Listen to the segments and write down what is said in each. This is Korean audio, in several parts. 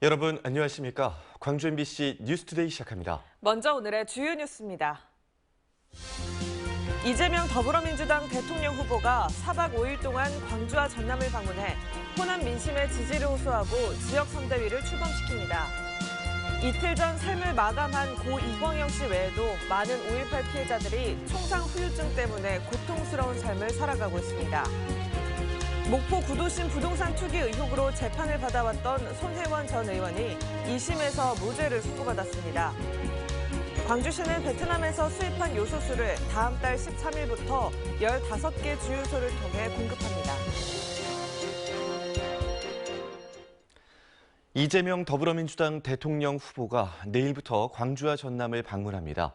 여러분 안녕하십니까? 광주 MBC 뉴스투데이 시작합니다. 먼저 오늘의 주요 뉴스입니다. 이재명 더불어민주당 대통령 후보가 4박 5일 동안 광주와 전남을 방문해 호남 민심의 지지를 호소하고 지역 선대위를 출범시킵니다. 이틀 전 삶을 마감한 고 이광영 씨 외에도 많은 5.18 피해자들이 총상 후유증 때문에 고통스러운 삶을 살아가고 있습니다. 목포 구도심 부동산 투기 의혹으로 재판을 받아왔던 손혜원 전 의원이 2심에서 무죄를 선고받았습니다. 광주시는 베트남에서 수입한 요소수를 다음 달 13일부터 15개 주유소를 통해 공급합니다. 이재명 더불어민주당 대통령 후보가 내일부터 광주와 전남을 방문합니다.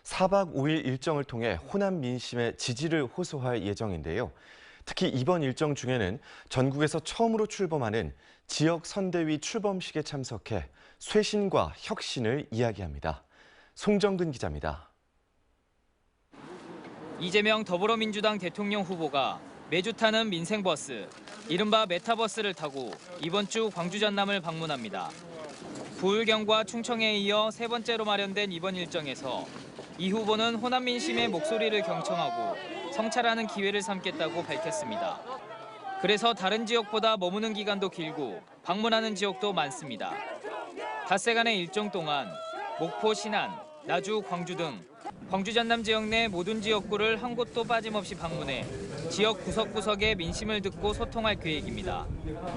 4박 5일 일정을 통해 호남 민심의 지지를 호소할 예정인데요. 특히 이번 일정 중에는 전국에서 처음으로 출범하는 지역 선대위 출범식에 참석해 쇄신과 혁신을 이야기합니다. 송정근 기자입니다. 이재명 더불어민주당 대통령 후보가 매주 타는 민생버스, 이른바 메타버스를 타고 이번 주 광주 전남을 방문합니다. 부울경과 충청에 이어 세 번째로 마련된 이번 일정에서 이 후보는 호남 민심의 목소리를 경청하고 성찰하는 기회를 삼겠다고 밝혔습니다. 그래서 다른 지역보다 머무는 기간도 길고 방문하는 지역도 많습니다. 닷새간의 일정 동안 목포, 신안, 나주, 광주 등 광주 전남 지역 내 모든 지역구를 한 곳도 빠짐없이 방문해 지역 구석구석의 민심을 듣고 소통할 계획입니다.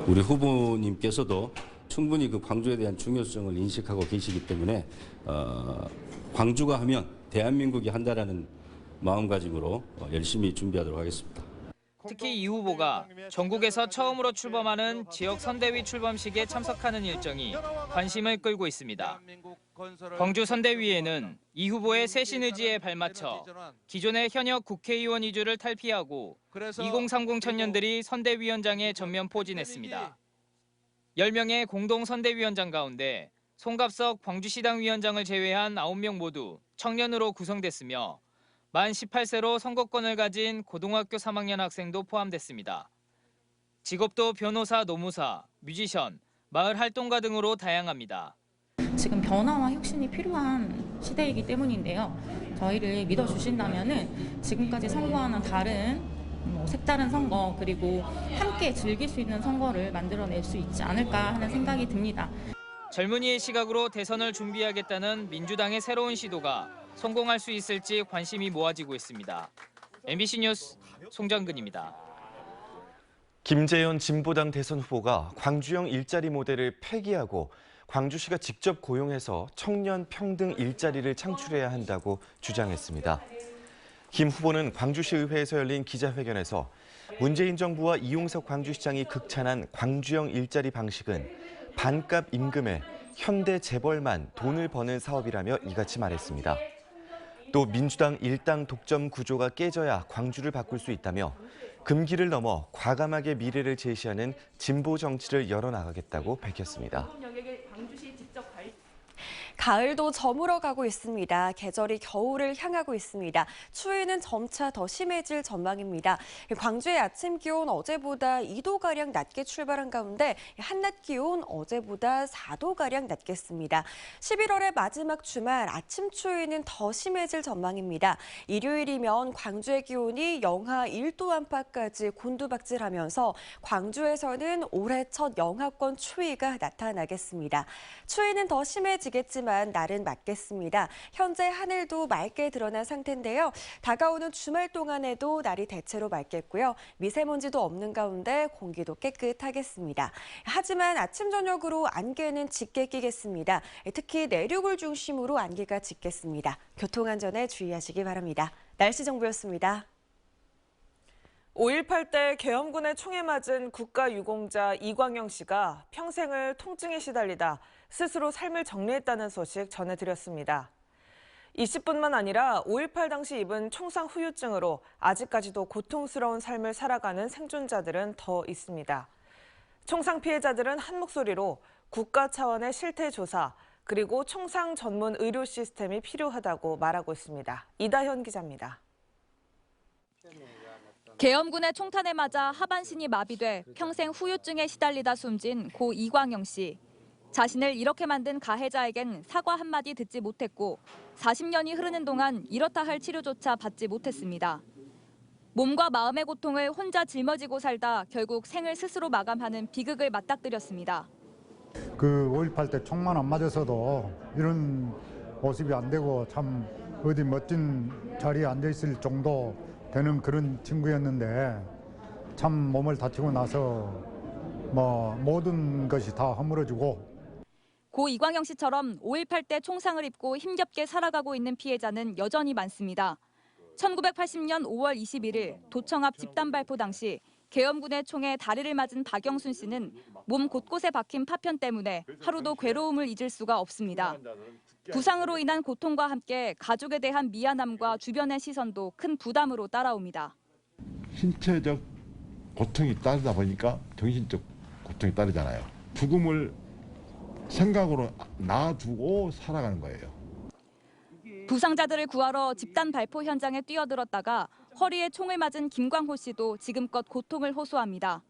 우리 후보님께서도 충분히 그 광주에 대한 중요성을 인식하고 계시기 때문에 광주가 하면 대한민국이 한다라는 마음가짐으로 열심히 준비하도록 하겠습니다. 특히 이 후보가 전국에서 처음으로 출범하는 지역 선대위 출범식에 참석하는 일정이 관심을 끌고 있습니다. 광주 선대위에는 이 후보의 쇄신 의지에 발맞춰 기존의 현역 국회의원 위주를 탈피하고 2030 청년들이 선대위원장에 전면 포진했습니다. 10명의 공동 선대위원장 가운데 송갑석 광주시당 위원장을 제외한 9명 모두 청년으로 구성됐으며 만 18세로 선거권을 가진 고등학교 3학년 학생도 포함됐습니다. 직업도 변호사, 노무사, 뮤지션, 마을 활동가 등으로 다양합니다. 지금 변화와 혁신이 필요한 시대이기 때문인데요. 저희를 믿어주신다면 지금까지 선거와는 다른 색다른 선거 그리고 함께 즐길 수 있는 선거를 만들어낼 수 있지 않을까 하는 생각이 듭니다. 젊은이의 시각으로 대선을 준비하겠다는 민주당의 새로운 시도가 성공할 수 있을지 관심이 모아지고 있습니다. MBC 뉴스 송정근입니다. 김재현 진보당 대선 후보가 광주형 일자리 모델을 폐기하고 광주시가 직접 고용해서 청년 평등 일자리를 창출해야 한다고 주장했습니다. 김 후보는 광주시 의회에서 열린 기자회견에서 문재인 정부와 이용석 광주시장이 극찬한 광주형 일자리 방식은 반값 임금에 현대 재벌만 돈을 버는 사업이라며 이같이 말했습니다. 또 민주당 일당 독점 구조가 깨져야 광주를 바꿀 수 있다며 금기를 넘어 과감하게 미래를 제시하는 진보 정치를 열어나가겠다고 밝혔습니다. 가을도 저물어 가고 있습니다. 계절이 겨울을 향하고 있습니다. 추위는 점차 더 심해질 전망입니다. 광주의 아침 기온 어제보다 2도가량 낮게 출발한 가운데 한낮 기온 어제보다 4도가량 낮겠습니다. 11월의 마지막 주말 아침 추위는 더 심해질 전망입니다. 일요일이면 광주의 기온이 영하 1도 안팎까지 곤두박질하면서 광주에서는 올해 첫 영하권 추위가 나타나겠습니다. 추위는 더 심해지겠지만 날은 맑겠습니다. 현재 하늘도 맑게 드러난 상태인데요. 다가오는 주말 동안에도 날이 대체로 맑겠고요. 미세먼지도 없는 가운데 공기도 깨끗하겠습니다. 하지만 아침 저녁으로 안개는 짙게 끼겠습니다. 특히 내륙을 중심으로 안개가 짙겠습니다. 교통안전에 주의하시기 바랍니다. 날씨 정보였습니다. 5.18 때 계엄군의 총에 맞은 국가유공자 이광영 씨가 평생을 통증에 시달리다 스스로 삶을 정리했다는 소식 전해드렸습니다. 20분만 아니라 5.18 당시 입은 총상 후유증으로 아직까지도 고통스러운 삶을 살아가는 생존자들은 더 있습니다. 총상 피해자들은 한 목소리로 국가 차원의 실태 조사 그리고 총상 전문 의료 시스템이 필요하다고 말하고 있습니다. 이다현 기자입니다. 계엄군의 총탄에 맞아 하반신이 마비돼 평생 후유증에 시달리다 숨진 고 이광영 씨. 자신을 이렇게 만든 가해자에겐 사과 한마디 듣지 못했고 40년이 흐르는 동안 이렇다 할 치료조차 받지 못했습니다. 몸과 마음의 고통을 혼자 짊어지고 살다 결국 생을 스스로 마감하는 비극을 맞닥뜨렸습니다. 그 5.18 때 총만 안 맞았어도 이런 모습이 안 되고 참 어디 멋진 자리에 앉아 있을 정도 되는 그런 친구였는데 참 몸을 다치고 나서 모든 것이 다 허물어지고. 고 이광영 씨처럼 5.18 때 총상을 입고 힘겹게 살아가고 있는 피해자는 여전히 많습니다. 1980년 5월 21일 도청 앞 집단 발포 당시 계엄군의 총에 다리를 맞은 박영순 씨는 몸 곳곳에 박힌 파편 때문에 하루도 괴로움을 잊을 수가 없습니다. 부상으로 인한 고통과 함께 가족에 대한 미안함과 주변의 시선도 큰 부담으로 따라옵니다. 신체적 고통이 따르다 보니까 정신적 고통이 따르잖아요. 죽음을 생각으로 놔두고 살아가는 거예요. 부상자들을 구하러 집단 발포 현장에 뛰어들었다가 허리에 총을 맞은 김광호 씨도 지금껏 고통을 호소합니다.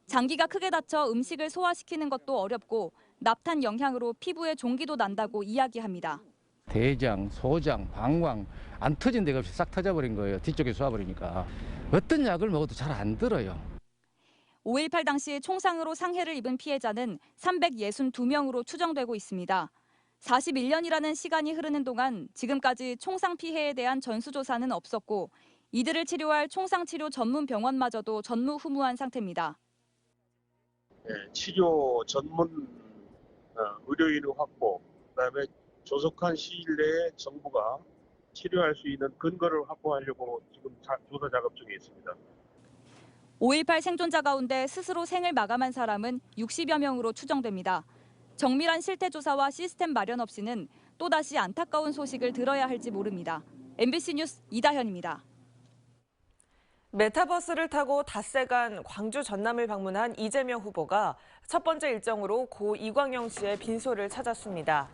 장기가 크게 다쳐 음식을 소화시키는 것도 어렵고 납탄 영향으로 피부에 종기도 난다고 이야기합니다. 대장, 소장, 방광 안 터진 데가 없이 싹 터져버린 거예요. 뒤쪽에 쏘아버리니까. 어떤 약을 먹어도 잘 안 들어요. 5.18 당시 총상으로 상해를 입은 피해자는 362명으로 추정되고 있습니다. 41년이라는 시간이 흐르는 동안 지금까지 총상 피해에 대한 전수조사는 없었고 이들을 치료할 총상치료 전문 병원마저도 전무후무한 상태입니다. 치료 전문 의료인의 확보, 그다음에 조속한 시일 내에 정부가 치료할 수 있는 근거를 확보하려고 지금 조사 작업 중에 있습니다. 5.18 생존자 가운데 스스로 생을 마감한 사람은 60여 명으로 추정됩니다. 정밀한 실태조사와 시스템 마련 없이는 또다시 안타까운 소식을 들어야 할지 모릅니다. MBC 뉴스 이다현입니다. 메타버스를 타고 닷새간 광주 전남을 방문한 이재명 후보가 첫 번째 일정으로 고 이광영 씨의 빈소를 찾았습니다.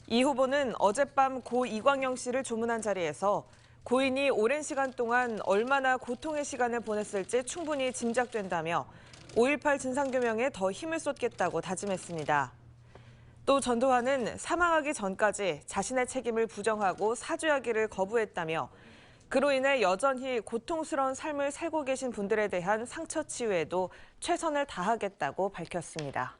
이 후보는 어젯밤 고 이광영 씨를 조문한 자리에서 고인이 오랜 시간 동안 얼마나 고통의 시간을 보냈을지 충분히 짐작된다며 5.18 진상규명에 더 힘을 쏟겠다고 다짐했습니다. 또 전두환은 사망하기 전까지 자신의 책임을 부정하고 사죄하기를 거부했다며 그로 인해 여전히 고통스러운 삶을 살고 계신 분들에 대한 상처 치유에도 최선을 다하겠다고 밝혔습니다.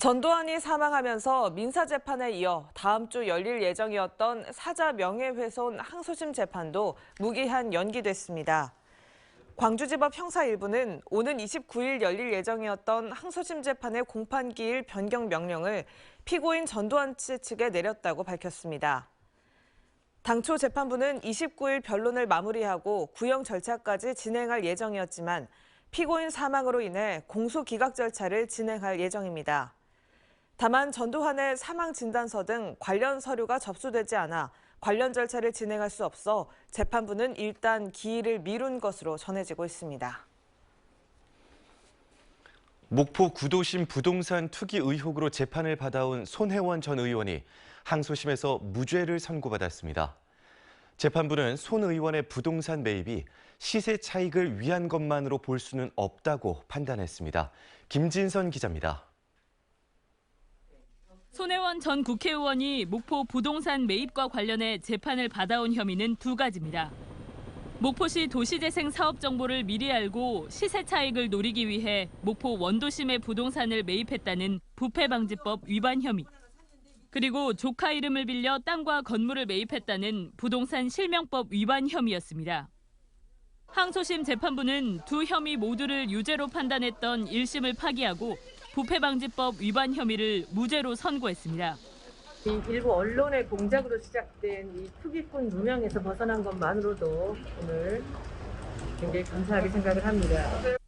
전두환이 사망하면서 민사재판에 이어 다음 주 열릴 예정이었던 사자 명예훼손 항소심 재판도 무기한 연기됐습니다. 광주지법 형사 1부는 오는 29일 열릴 예정이었던 항소심 재판의 공판기일 변경 명령을 피고인 전두환 씨 측에 내렸다고 밝혔습니다. 당초 재판부는 29일 변론을 마무리하고 구형 절차까지 진행할 예정이었지만 피고인 사망으로 인해 공소 기각 절차를 진행할 예정입니다. 다만 전두환의 사망 진단서 등 관련 서류가 접수되지 않아 관련 절차를 진행할 수 없어 재판부는 일단 기일을 미룬 것으로 전해지고 있습니다. 목포 구도심 부동산 투기 의혹으로 재판을 받아온 손혜원 전 의원이 항소심에서 무죄를 선고받았습니다. 재판부는 손 의원의 부동산 매입이 시세 차익을 위한 것만으로 볼 수는 없다고 판단했습니다. 김진선 기자입니다. 손혜원 전 국회의원이 목포 부동산 매입과 관련해 재판을 받아온 혐의는 두 가지입니다. 목포시 도시재생 사업 정보를 미리 알고 시세 차익을 노리기 위해 목포 원도심의 부동산을 매입했다는 부패방지법 위반 혐의. 그리고 조카 이름을 빌려 땅과 건물을 매입했다는 부동산 실명법 위반 혐의였습니다. 항소심 재판부는 두 혐의 모두를 유죄로 판단했던 1심을 파기하고 부패방지법 위반 혐의를 무죄로 선고했습니다. 일부 언론의 공작으로 시작된 이 투기꾼 누명에서 벗어난 것만으로도 오늘 굉장히 감사하게 생각을 합니다.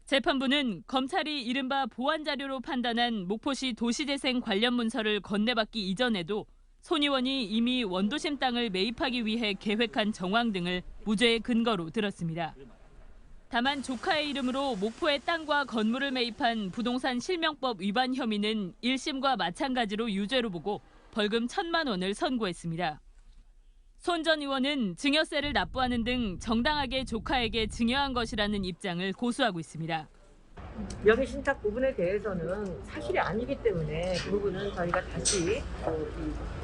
재판부는 검찰이 이른바 보완 자료로 판단한 목포시 도시재생 관련 문서를 건네받기 이전에도 손 의원이 이미 원도심 땅을 매입하기 위해 계획한 정황 등을 무죄의 근거로 들었습니다. 다만 조카의 이름으로 목포의 땅과 건물을 매입한 부동산 실명법 위반 혐의는 1심과 마찬가지로 유죄로 보고 벌금 1,000만 원을 선고했습니다. 손 전 의원은 증여세를 납부하는 등 정당하게 조카에게 증여한 것이라는 입장을 고수하고 있습니다. 명의신탁 부분에 대해서는 사실이 아니기 때문에 그 부분은 저희가 다시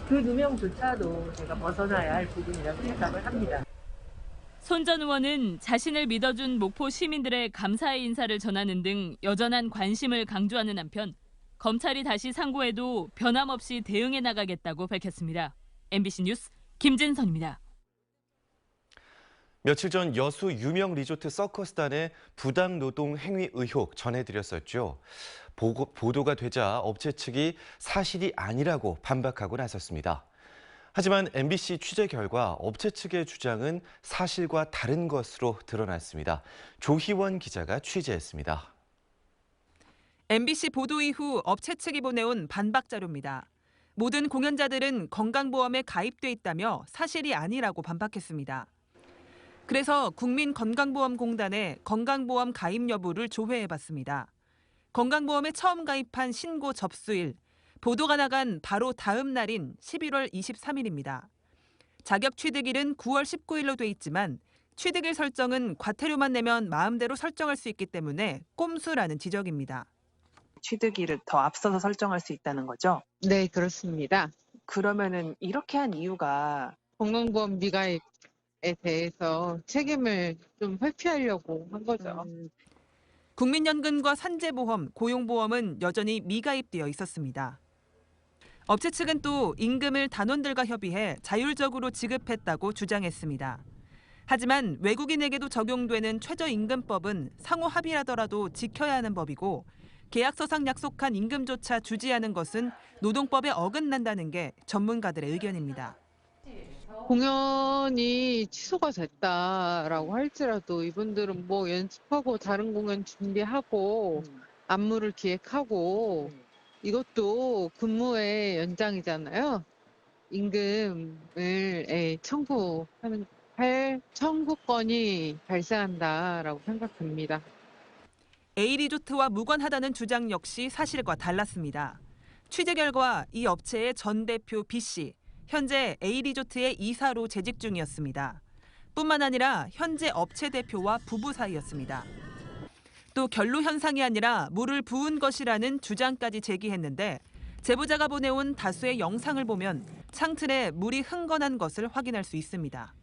그 누명조차도 제가 벗어나야 할 부분이라고 생각을 합니다. 손 전 의원은 자신을 믿어준 목포 시민들의 감사의 인사를 전하는 등 여전한 관심을 강조하는 한편 검찰이 다시 상고해도 변함없이 대응해 나가겠다고 밝혔습니다. MBC 뉴스 김진선입니다. 며칠 전 여수 유명 리조트 서커스단의 부당 노동 행위 의혹 전해드렸었죠. 보도가 되자 업체 측이 사실이 아니라고 반박하고 나섰습니다. 하지만 MBC 취재 결과 업체 측의 주장은 사실과 다른 것으로 드러났습니다. 조희원 기자가 취재했습니다. MBC 보도 이후 업체 측이 보내온 반박 자료입니다. 모든 공연자들은 건강보험에 가입돼 있다며 사실이 아니라고 반박했습니다. 그래서 국민건강보험공단에 건강보험 가입 여부를 조회해봤습니다. 건강보험에 처음 가입한 신고 접수일, 보도가 나간 바로 다음 날인 11월 23일입니다. 자격 취득일은 9월 19일로 돼 있지만 취득일 설정은 과태료만 내면 마음대로 설정할 수 있기 때문에 꼼수라는 지적입니다. 취득일을 더 앞서서 설정할 수 있다는 거죠? 네, 그렇습니다. 그러면은 이렇게 한 이유가 건강보험 미가입에 대해서 책임을 좀 회피하려고 한 거죠. 국민연금과 산재보험, 고용보험은 여전히 미가입되어 있었습니다. 업체 측은 또 임금을 단원들과 협의해 자율적으로 지급했다고 주장했습니다. 하지만 외국인에게도 적용되는 최저임금법은 상호 합의라더라도 지켜야 하는 법이고 계약서상 약속한 임금조차 주지 않은 것은 노동법에 어긋난다는 게 전문가들의 의견입니다. 공연이 취소가 됐다라고 할지라도 이분들은 뭐 연습하고 다른 공연 준비하고 안무를 기획하고 이것도 근무의 연장이잖아요. 임금을 할 청구권이 발생한다라고 생각됩니다. A리조트와 무관하다는 주장 역시 사실과 달랐습니다. 취재 결과 이 업체의 전 대표 B씨, 현재 A리조트의 이사로 재직 중이었습니다. 뿐만 아니라 현재 업체 대표와 부부 사이였습니다. 또 결로 현상이 아니라 물을 부은 것이라는 주장까지 제기했는데 제보자가 보내온 다수의 영상을 보면 창틀에 물이 흥건한 것을 확인할 수 있습니다.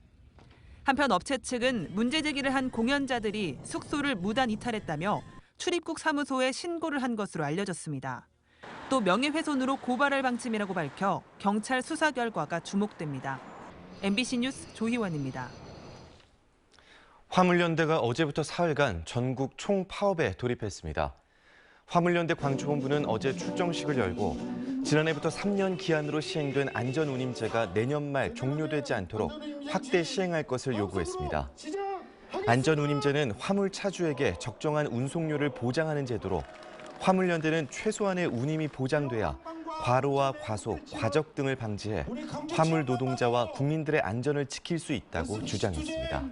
한편 업체 측은 문제 제기를 한 공연자들이 숙소를 무단 이탈했다며 출입국 사무소에 신고를 한 것으로 알려졌습니다. 또 명예훼손으로 고발할 방침이라고 밝혀 경찰 수사 결과가 주목됩니다. MBC 뉴스 조희원입니다. 화물연대가 어제부터 사흘간 전국 총파업에 돌입했습니다. 화물연대 광주본부는 어제 출정식을 열고 지난해부터 3년 기한으로 시행된 안전운임제가 내년 말 종료되지 않도록 확대 시행할 것을 요구했습니다. 안전운임제는 화물 차주에게 적정한 운송료를 보장하는 제도로 화물연대는 최소한의 운임이 보장돼야 과로와 과속, 과적 등을 방지해 화물 노동자와 국민들의 안전을 지킬 수 있다고 주장했습니다.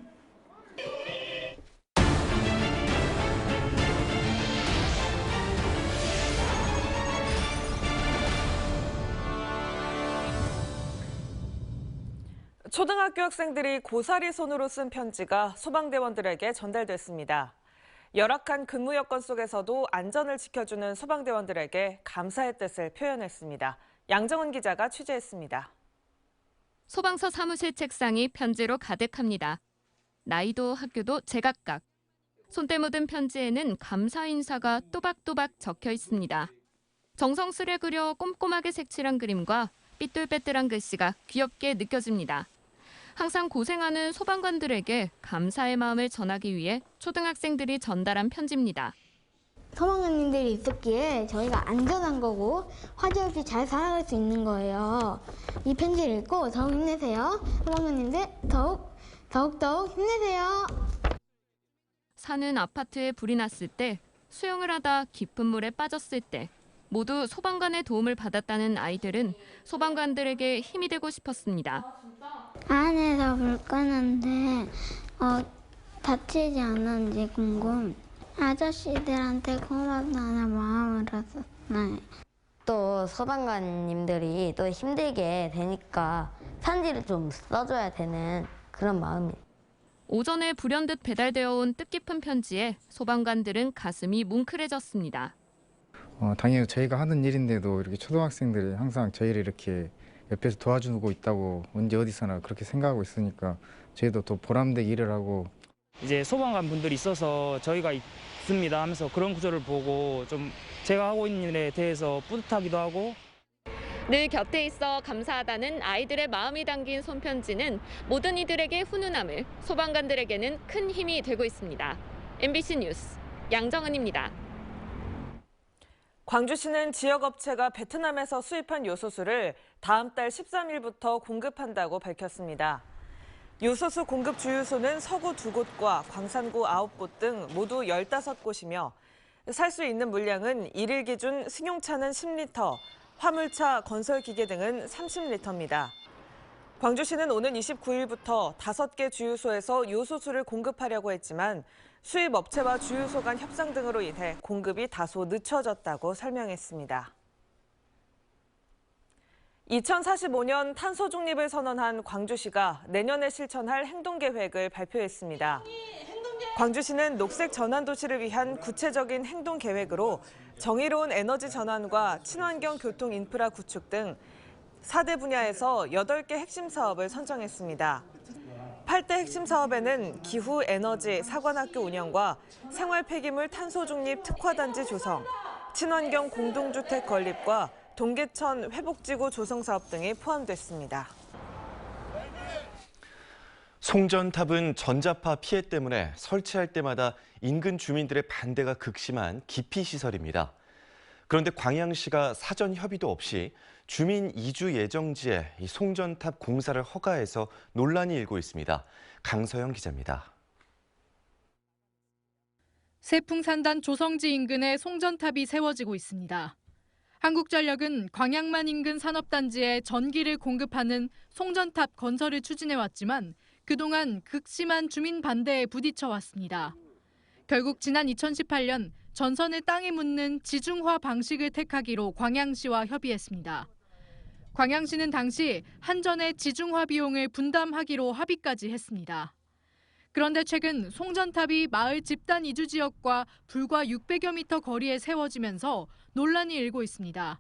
초등학교 학생들이 고사리 손으로 쓴 편지가 소방대원들에게 전달됐습니다. 열악한 근무 여건 속에서도 안전을 지켜주는 소방대원들에게 감사의 뜻을 표현했습니다. 양정은 기자가 취재했습니다. 소방서 사무실 책상이 편지로 가득합니다. 나이도 학교도 제각각. 손때 묻은 편지에는 감사 인사가 또박또박 적혀 있습니다. 정성스레 그려 꼼꼼하게 색칠한 그림과 삐뚤빼뚤한 글씨가 귀엽게 느껴집니다. 항상 고생하는 소방관들에게 감사의 마음을 전하기 위해 초등학생들이 전달한 편지입니다. 소방관님들이 있었기에 저희가 안전한 거고 화재 없이 잘 살아갈 수 있는 거예요. 이 편지를 읽고 더욱 힘내세요. 소방관님들 더욱 힘내세요. 사는 아파트에 불이 났을 때, 수영을 하다 깊은 물에 빠졌을 때 모두 소방관의 도움을 받았다는 아이들은 소방관들에게 힘이 되고 싶었습니다. 안에서 불 끄는데 다치지 않았는지 궁금. 아저씨들한테 고맙다는 마음으로 썼나요. 또 소방관님들이 또 힘들게 되니까 편지를 좀 써줘야 되는 그런 마음이. 오전에 불현듯 배달되어 온 뜻깊은 편지에 소방관들은 가슴이 뭉클해졌습니다. 당연히 저희가 하는 일인데도 이렇게 초등학생들이 항상 저희를 이렇게 옆에서 도와주고 있다고 언제 어디서나 그렇게 생각하고 있으니까 저희도 더 보람되게 일을 하고 이제 소방관 분들이 있어서 저희가 있습니다 하면서 그런 구조를 보고 좀 제가 하고 있는 일에 대해서 뿌듯하기도 하고 늘 곁에 있어 감사하다는 아이들의 마음이 담긴 손편지는 모든 이들에게 훈훈함을, 소방관들에게는 큰 힘이 되고 있습니다. MBC 뉴스 양정은입니다. 광주시는 지역업체가 베트남에서 수입한 요소수를 다음 달 13일부터 공급한다고 밝혔습니다. 요소수 공급 주유소는 서구 2곳과 광산구 9곳 등 모두 15곳이며 살 수 있는 물량은 1일 기준 승용차는 10리터, 화물차, 건설기계 등은 30리터입니다. 광주시는 오는 29일부터 5개 주유소에서 요소수를 공급하려고 했지만 수입업체와 주유소 간 협상 등으로 인해 공급이 다소 늦춰졌다고 설명했습니다. 2045년 탄소 중립을 선언한 광주시가 내년에 실천할 행동계획을 발표했습니다. 광주시는 녹색 전환 도시를 위한 구체적인 행동계획으로 정의로운 에너지 전환과 친환경 교통 인프라 구축 등 4대 분야에서 8개 핵심 사업을 선정했습니다. 8대 핵심 사업에는 기후 에너지 사관학교 운영과 생활 폐기물 탄소 중립 특화단지 조성, 친환경 공동주택 건립과 동계천 회복지구 조성 사업 등이 포함됐습니다. 송전탑은 전자파 피해 때문에 설치할 때마다 인근 주민들의 반대가 극심한 기피시설입니다. 그런데 광양시가 사전 협의도 없이 주민 이주 예정지에 이 송전탑 공사를 허가해서 논란이 일고 있습니다. 강서영 기자입니다. 세풍산단 조성지 인근에 송전탑이 세워지고 있습니다. 한국전력은 광양만 인근 산업단지에 전기를 공급하는 송전탑 건설을 추진해왔지만 그동안 극심한 주민 반대에 부딪혀왔습니다. 결국 지난 2018년 전선을 땅에 묻는 지중화 방식을 택하기로 광양시와 협의했습니다. 광양시는 당시 한전의 지중화 비용을 분담하기로 합의까지 했습니다. 그런데 최근 송전탑이 마을 집단 이주 지역과 불과 600여 미터 거리에 세워지면서 논란이 일고 있습니다.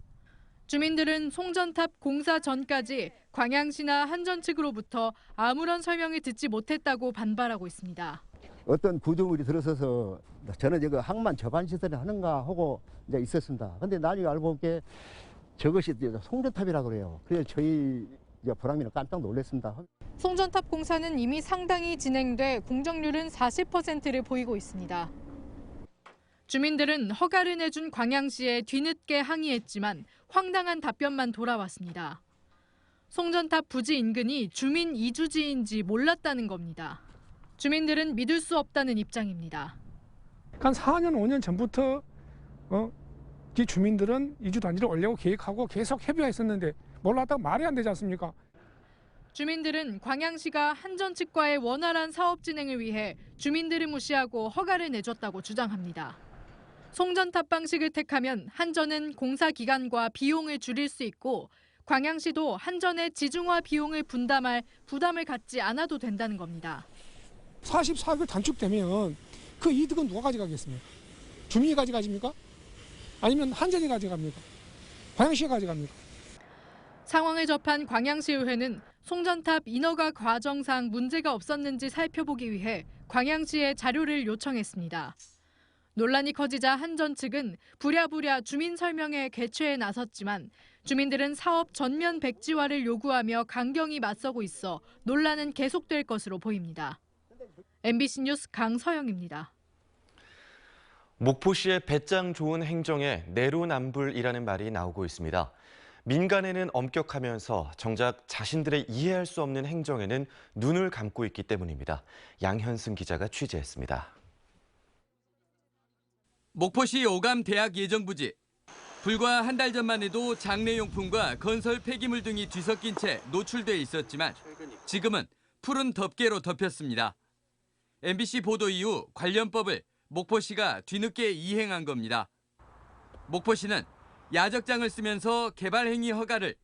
주민들은 송전탑 공사 전까지 광양시나 한전 측으로부터 아무런 설명을 듣지 못했다고 반발하고 있습니다. 어떤 구조물이 들어서서 저는 이거 항만 저반 시설을 하는가 하고 이제 있었습니다. 근데 나중에 알고 보니까 저것이 송전탑이라고 그래요. 그래서 저희 보람이는 깜짝 놀랐습니다. 송전탑 공사는 이미 상당히 진행돼 공정률은 40%를 보이고 있습니다. 주민들은 허가를 내준 광양시에 뒤늦게 항의했지만 황당한 답변만 돌아왔습니다. 송전탑 부지 인근이 주민 이주지인지 몰랐다는 겁니다. 주민들은 믿을 수 없다는 입장입니다. 한 4년, 5년 전부터 이 주민들은 이주 단지를 올려고 계획하고 계속 협의했었는데 몰랐다고 말이 안 되지 않습니까? 주민들은 광양시가 한전 측과의 원활한 사업 진행을 위해 주민들을 무시하고 허가를 내줬다고 주장합니다. 송전탑 방식을 택하면 한전은 공사 기간과 비용을 줄일 수 있고 광양시도 한전의 지중화 비용을 분담할 부담을 갖지 않아도 된다는 겁니다. 44개월 단축되면 그 이득은 누가 가져가겠습니까? 주민이 가져가십니까? 아니면 한전이 가져갑니까? 광양시가 가져갑니까? 상황을 접한 광양시의회는 송전탑 인허가 과정상 문제가 없었는지 살펴보기 위해 광양시에 자료를 요청했습니다. 논란이 커지자 한전 측은 부랴부랴 주민 설명회 개최에 나섰지만 주민들은 사업 전면 백지화를 요구하며 강경히 맞서고 있어 논란은 계속될 것으로 보입니다. MBC 뉴스 강서영입니다. 목포시의 배짱 좋은 행정에 내로남불이라는 말이 나오고 있습니다. 민간에는 엄격하면서 정작 자신들의 이해할 수 없는 행정에는 눈을 감고 있기 때문입니다. 양현승 기자가 취재했습니다. 목포시 오감 대학 예정부지. 불과 한 달 전만 해도 장례용품과 건설 폐기물 등이 뒤섞인 채 노출돼 있었지만 지금은 푸른 덮개로 덮였습니다. MBC 보도 이후 관련법을 목포시가 뒤늦게 이행한 겁니다. 목포시는 야적장을 쓰면서 개발 행위 허가를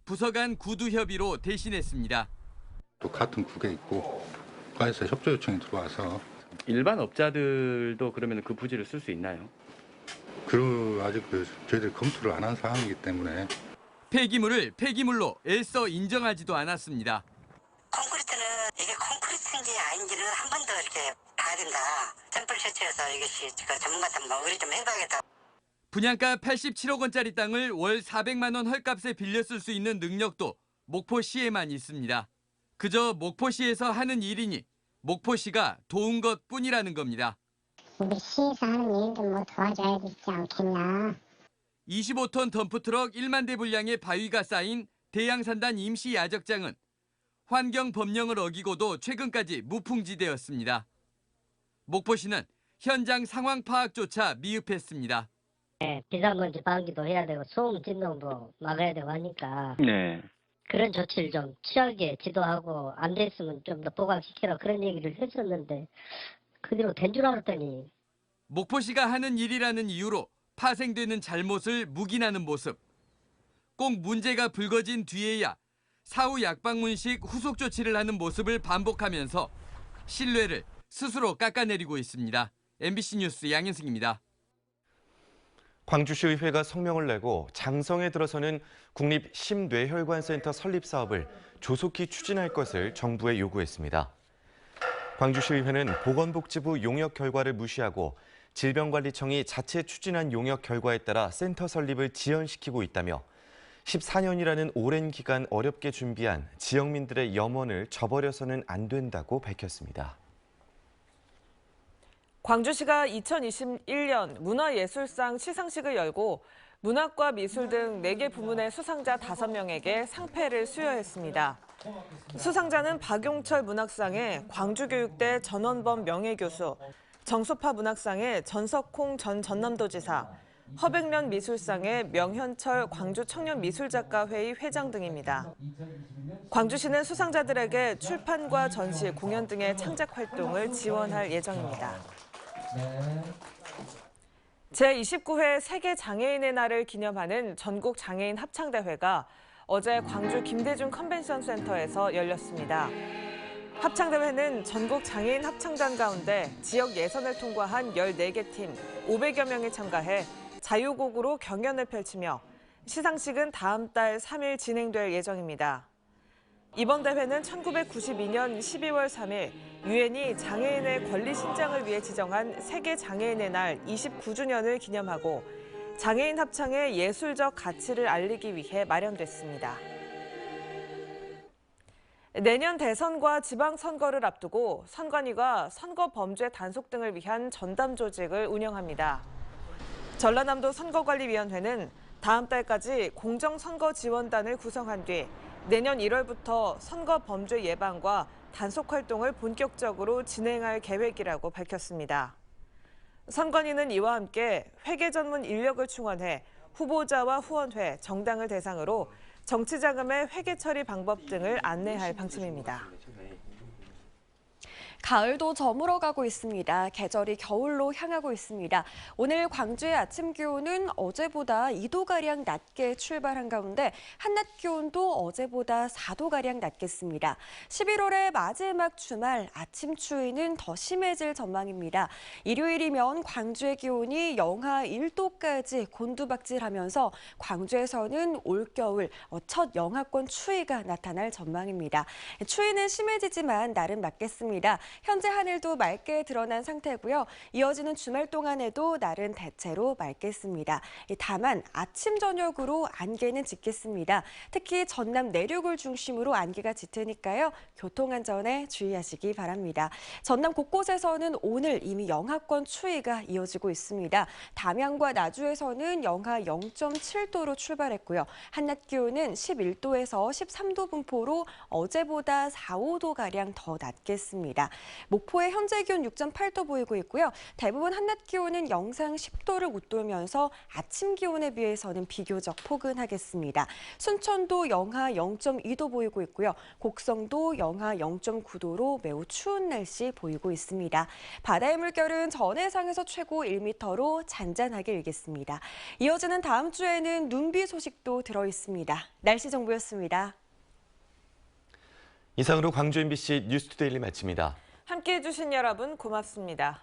부서 간 구두 협의로 대신했습니다. 또 같은 국에 있고 국가에서 협조 요청이 들어와서 일반 업자들도 그러면 그 부지를 쓸 수 있나요? 아직 저희들이 검토를 안 한 사항이기 때문에 폐기물을 폐기물로 애써 인정하지도 않았습니다. 콘크리트는 이게 콘크리트인지 아닌지는 한 번 더 이렇게 봐야 된다. 샘플 채취해서 이것이 전문가한테 의뢰 좀 해봐야겠다. 분양가 87억 원짜리 땅을 월 400만 원 헐값에 빌려 쓸 수 있는 능력도 목포시에만 있습니다. 그저 목포시에서 하는 일이니 목포시가 도운 것뿐이라는 겁니다. 우리 시에서 하는 일도 뭐 도와줘야 되지 않겠나. 25톤 덤프트럭 1만 대 분량의 바위가 쌓인 대양산단 임시 야적장은 환경 법령을 어기고도 최근까지 무풍지대였습니다. 목포시는 현장 상황 파악조차 미흡했습니다. 네, 비상먼지 방지도 해야 되고 소음 진동도 막아야 되고 하니까 그런 조치를 좀 취하게 지도하고 안 됐으면 좀 더 보강시키라 그런 얘기를 했었는데 그대로 된 줄 알았더니 목포시가 하는 일이라는 이유로 파생되는 잘못을 묵인하는 모습. 꼭 문제가 불거진 뒤에야 사후 약방문식 후속 조치를 하는 모습을 반복하면서 신뢰를 스스로 깎아내리고 있습니다. MBC 뉴스 양현승입니다. 광주시의회가 성명을 내고 장성에 들어서는 국립심뇌혈관센터 설립 사업을 조속히 추진할 것을 정부에 요구했습니다. 광주시의회는 보건복지부 용역 결과를 무시하고 질병관리청이 자체 추진한 용역 결과에 따라 센터 설립을 지연시키고 있다며 14년이라는 오랜 기간 어렵게 준비한 지역민들의 염원을 저버려서는 안 된다고 밝혔습니다. 광주시가 2021년 문화예술상 시상식을 열고 문학과 미술 등 4개 부문의 수상자 5명에게 상패를 수여했습니다. 수상자는 박용철 문학상의 광주교육대 전원범 명예교수, 정소파 문학상의 전석홍 전 전남도지사, 허백련 미술상의 명현철 광주청년미술작가회의 회장 등입니다. 광주시는 수상자들에게 출판과 전시, 공연 등의 창작 활동을 지원할 예정입니다. 제29회 세계장애인의 날을 기념하는 전국 장애인 합창대회가 어제 광주 김대중 컨벤션센터에서 열렸습니다. 합창대회는 전국 장애인 합창단 가운데 지역 예선을 통과한 14개 팀 500여 명이 참가해 자유곡으로 경연을 펼치며 시상식은 다음 달 3일 진행될 예정입니다. 이번 대회는 1992년 12월 3일 유엔이 장애인의 권리 신장을 위해 지정한 세계 장애인의 날 29주년을 기념하고 장애인 합창의 예술적 가치를 알리기 위해 마련됐습니다. 내년 대선과 지방선거를 앞두고 선관위가 선거 범죄 단속 등을 위한 전담 조직을 운영합니다. 전라남도 선거관리위원회는 다음 달까지 공정선거지원단을 구성한 뒤 내년 1월부터 선거 범죄 예방과 단속 활동을 본격적으로 진행할 계획이라고 밝혔습니다. 선관위는 이와 함께 회계 전문 인력을 충원해 후보자와 후원회, 정당을 대상으로 정치자금의 회계 처리 방법 등을 안내할 방침입니다. 가을도 저물어가고 있습니다. 계절이 겨울로 향하고 있습니다. 오늘 광주의 아침 기온은 어제보다 2도가량 낮게 출발한 가운데 한낮 기온도 어제보다 4도가량 낮겠습니다. 11월의 마지막 주말 아침 추위는 더 심해질 전망입니다. 일요일이면 광주의 기온이 영하 1도까지 곤두박질하면서 광주에서는 올겨울 첫 영하권 추위가 나타날 전망입니다. 추위는 심해지지만 날은 맑겠습니다. 현재 하늘도 맑게 드러난 상태고요. 이어지는 주말 동안에도 날은 대체로 맑겠습니다. 다만 아침 저녁으로 안개는 짙겠습니다. 특히 전남 내륙을 중심으로 안개가 짙으니까요. 교통안전에 주의하시기 바랍니다. 전남 곳곳에서는 오늘 이미 영하권 추위가 이어지고 있습니다. 담양과 나주에서는 영하 0.7도로 출발했고요. 한낮 기온은 11도에서 13도 분포로 어제보다 4, 5도가량 더 낮겠습니다. 목포의 현재 기온 6.8도 보이고 있고요. 대부분 한낮 기온은 영상 10도를 웃돌면서 아침 기온에 비해서는 비교적 포근하겠습니다. 순천도 영하 0.2도 보이고 있고요. 곡성도 영하 0.9도로 매우 추운 날씨 보이고 있습니다. 바다의 물결은 전해상에서 최고 1m로 잔잔하게 일겠습니다. 이어지는 다음 주에는 눈비 소식도 들어 있습니다. 날씨 정보였습니다. 이상으로 광주 MBC 뉴스투데일리 마칩니다. 함께해 주신 여러분 고맙습니다.